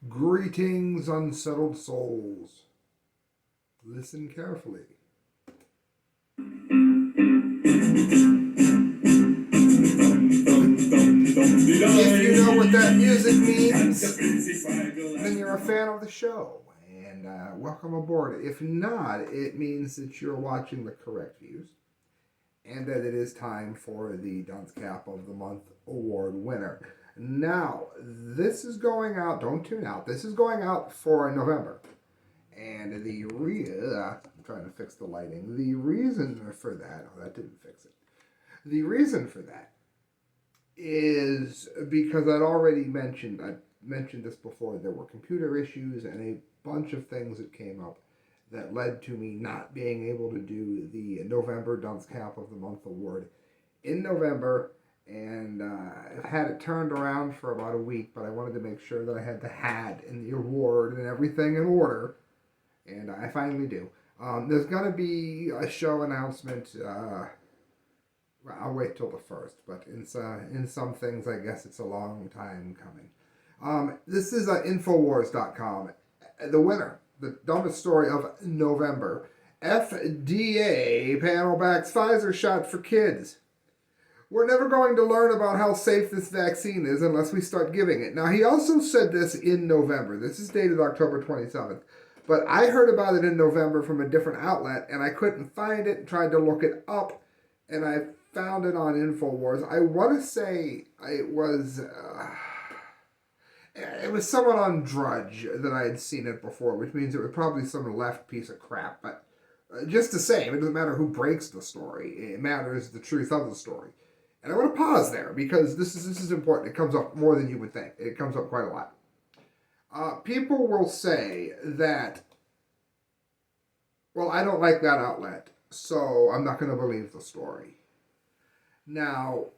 Greetings, unsettled souls. Listen carefully. If you know what that music means, then you're a fan of the show. And welcome aboard. If not, it means that you're watching the correct views and that it is time for the Dunce Cap of the Month award winner. Now, this is going out, don't tune out, this is going out for November. And I'm trying to fix the lighting. The reason for that, that didn't fix it. The reason for that is because I mentioned this before, there were computer issues and a bunch of things that came up that led to me not being able to do the November Dunce Cap of the Month award in November. And I've had it turned around for about a week, but I wanted to make sure that I had the hat and the award and everything in order. And I finally do. There's going to be a show announcement. I'll wait till the 1st, but in some things, I guess it's a long time coming. This is Infowars.com. The winner, the dumbest story of November. FDA panel backs Pfizer shot for kids. We're never going to learn about how safe this vaccine is unless we start giving it. Now, he also said this in November. This is dated October 27th. But I heard about it in November from a different outlet, and I couldn't find it and tried to look it up, and I found it on InfoWars. I want to say it was someone on Drudge that I had seen it before, which means it was probably some left piece of crap. But just the same, it doesn't matter who breaks the story. It matters the truth of the story. And I want to pause there because this is important. It comes up more than you would think. It comes up quite a lot. People will say that, well, I don't like that outlet, so I'm not going to believe the story. Now,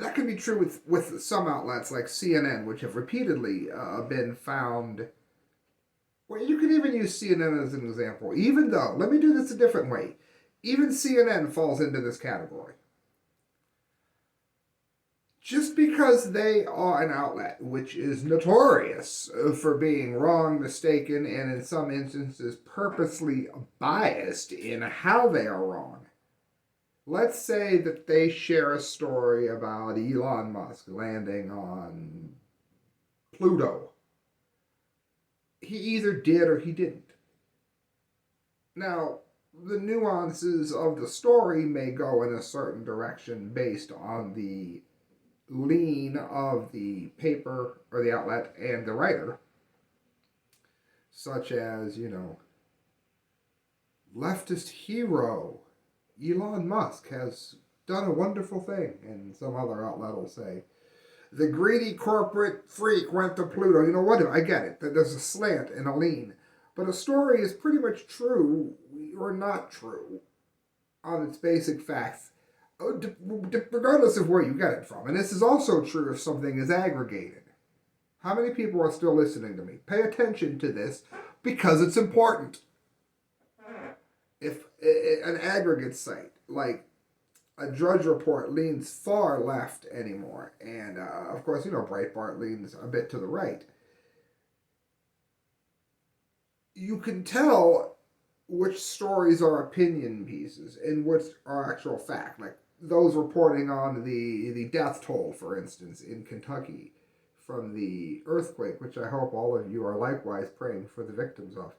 that can be true with some outlets like CNN, which have repeatedly been found. Well, you can even use CNN as an example, even though, let me do this a different way. Even CNN falls into this category. Just because they are an outlet which is notorious for being wrong, mistaken, and in some instances purposely biased in how they are wrong. Let's say that they share a story about Elon Musk landing on Pluto. He either did or he didn't. Now, the nuances of the story may go in a certain direction based on the lean of the paper or the outlet and the writer, such as, leftist hero Elon Musk has done a wonderful thing, and some other outlet will say the greedy corporate freak went to Pluto. You know what? I get it. There's a slant and a lean, but a story is pretty much true or not true on its basic facts, regardless of where you get it from. And this is also true if something is aggregated. How many people are still listening to me? Pay attention to this because it's important. If an aggregate site like a Drudge Report leans far left anymore, and of course, Breitbart leans a bit to the right, you can tell which stories are opinion pieces and which are actual fact. Like those reporting on the death toll, for instance, in Kentucky from the earthquake, which I hope all of you are likewise praying for the victims of.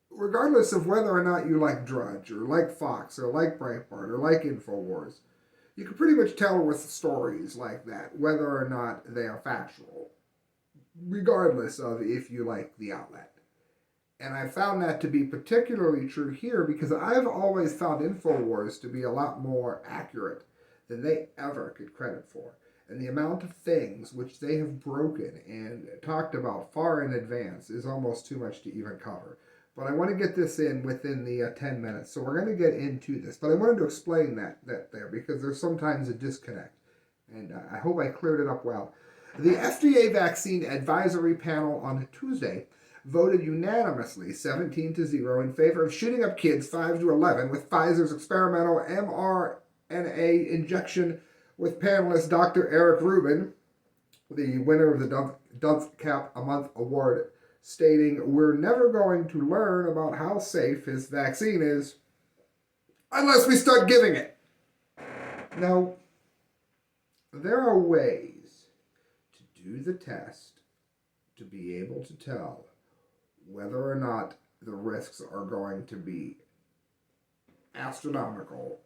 Regardless of whether or not you like Drudge, or like Fox, or like Breitbart, or like InfoWars, you can pretty much tell with stories like that whether or not they are factual, regardless of if you like the outlet. And I found that to be particularly true here because I've always found InfoWars to be a lot more accurate than they ever could credit for. And the amount of things which they have broken and talked about far in advance is almost too much to even cover. But I want to get this in within the 10 minutes, so we're going to get into this. But I wanted to explain that there because there's sometimes a disconnect. And I hope I cleared it up well. The FDA Vaccine Advisory Panel on Tuesday voted unanimously 17-0 in favor of shooting up kids 5 to 11 with Pfizer's experimental mRNA injection, with panelist Dr. Eric Rubin, the winner of the Dunce Cap a Month award, stating, "We're never going to learn about how safe his vaccine is unless we start giving it." Now, there are ways to do the test to be able to tell whether or not the risks are going to be astronomical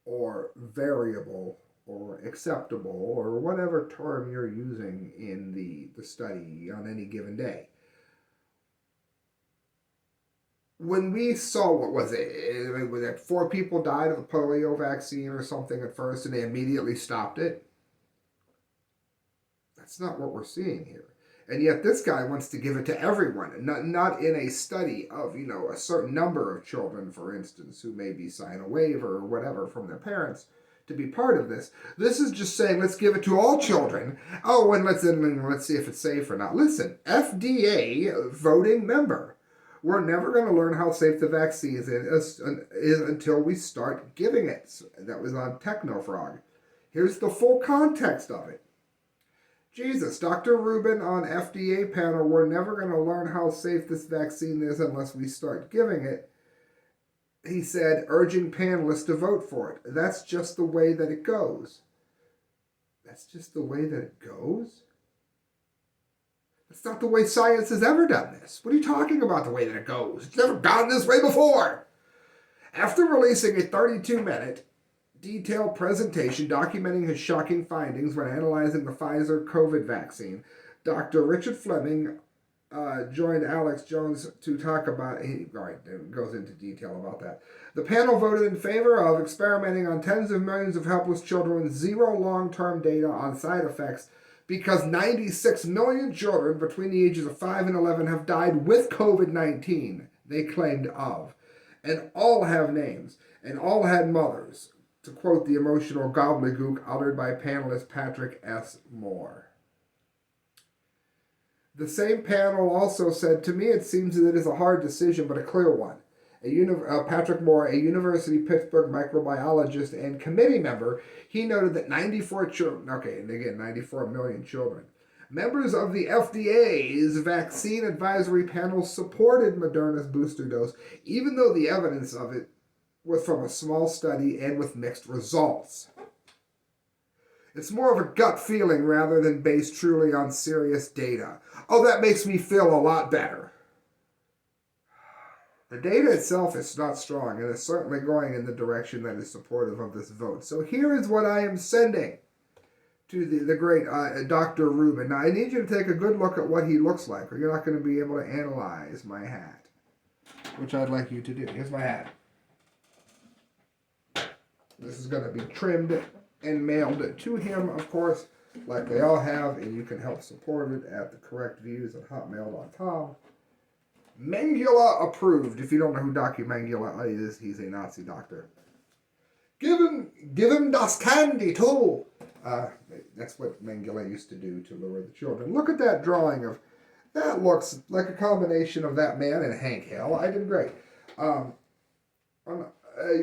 or variable or acceptable or whatever term you're using in the study on any given day. When we saw, what was it 4 people died of the polio vaccine or something at first and they immediately stopped it? That's not what we're seeing here. And yet this guy wants to give it to everyone, not in a study of, a certain number of children, for instance, who maybe sign a waiver or whatever from their parents to be part of this. This is just saying, let's give it to all children. Oh, and let's see if it's safe or not. Listen, FDA voting member. We're never going to learn how safe the vaccine is until we start giving it. That was on Technofrog. Here's the full context of it. Jesus, Dr. Rubin on FDA panel, we're never going to learn how safe this vaccine is unless we start giving it. He said, urging panelists to vote for it. That's just the way that it goes. That's just the way that it goes? That's not the way science has ever done this. What are you talking about, the way that it goes? It's never gone this way before. After releasing a 32-minute detailed presentation documenting his shocking findings when analyzing the Pfizer COVID vaccine, Dr. Richard Fleming joined Alex Jones to talk about, it goes into detail about that. The panel voted in favor of experimenting on tens of millions of helpless children with zero long-term data on side effects because 96 million children between the ages of 5 and 11 have died with COVID-19, they claimed of. And all have names, and all had mothers, to quote the emotional gobbledygook uttered by panelist Patrick S. Moore. The same panel also said, to me it seems that it is a hard decision, but a clear one. Patrick Moore, a University of Pittsburgh microbiologist and committee member, he noted that 94 million children. Members of the FDA's vaccine advisory panel supported Moderna's booster dose, even though the evidence of it was from a small study and with mixed results. It's more of a gut feeling rather than based truly on serious data. Oh, that makes me feel a lot better. The data itself is not strong and is certainly going in the direction that is supportive of this vote. So here is what I am sending to the great Dr. Rubin. Now, I need you to take a good look at what he looks like, or you're not going to be able to analyze my hat, which I'd like you to do. Here's my hat. This is going to be trimmed and mailed to him, of course, like they all have, and you can help support it at thecorrectviews@hotmail.com. Mengele approved. If you don't know who Dr. Mengele is, he's a Nazi doctor. Give him das candy too. That's what Mengele used to do to lure the children. Look at that drawing of, that looks like a combination of that man and Hank Hill. I did great.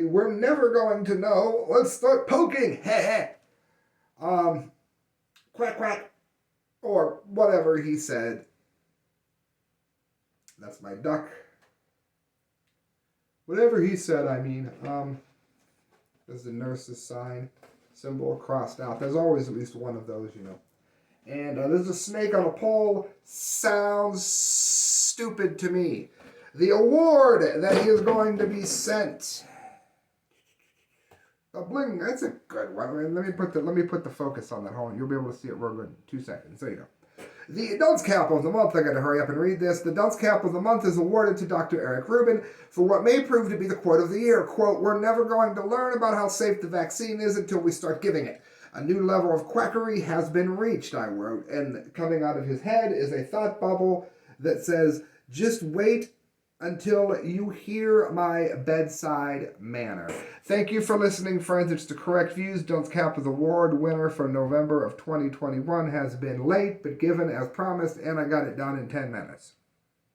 We're never going to know. Let's start poking. Quack, quack. Or whatever he said. That's my duck. Whatever he said, I mean. There's the nurse's sign. Symbol crossed out. There's always at least one of those, And there's a snake on a pole. Sounds stupid to me. The award that he is going to be sent. A bling, that's a good one. Let me put the focus on that. Hold on, you'll be able to see it real good in 2 seconds. There you go. The Dunce Cap of the Month, I got to hurry up and read this. The Dunce Cap of the Month is awarded to Dr. Eric Rubin for what may prove to be the quote of the year. Quote, we're never going to learn about how safe the vaccine is until we start giving it. A new level of quackery has been reached, I wrote. And coming out of his head is a thought bubble that says, just wait until you hear my bedside manner. Thank you for listening, friends. It's The Correct Views. Dunce Cap of the Award winner for November of 2021 has been late, but given as promised, and I got it done in 10 minutes.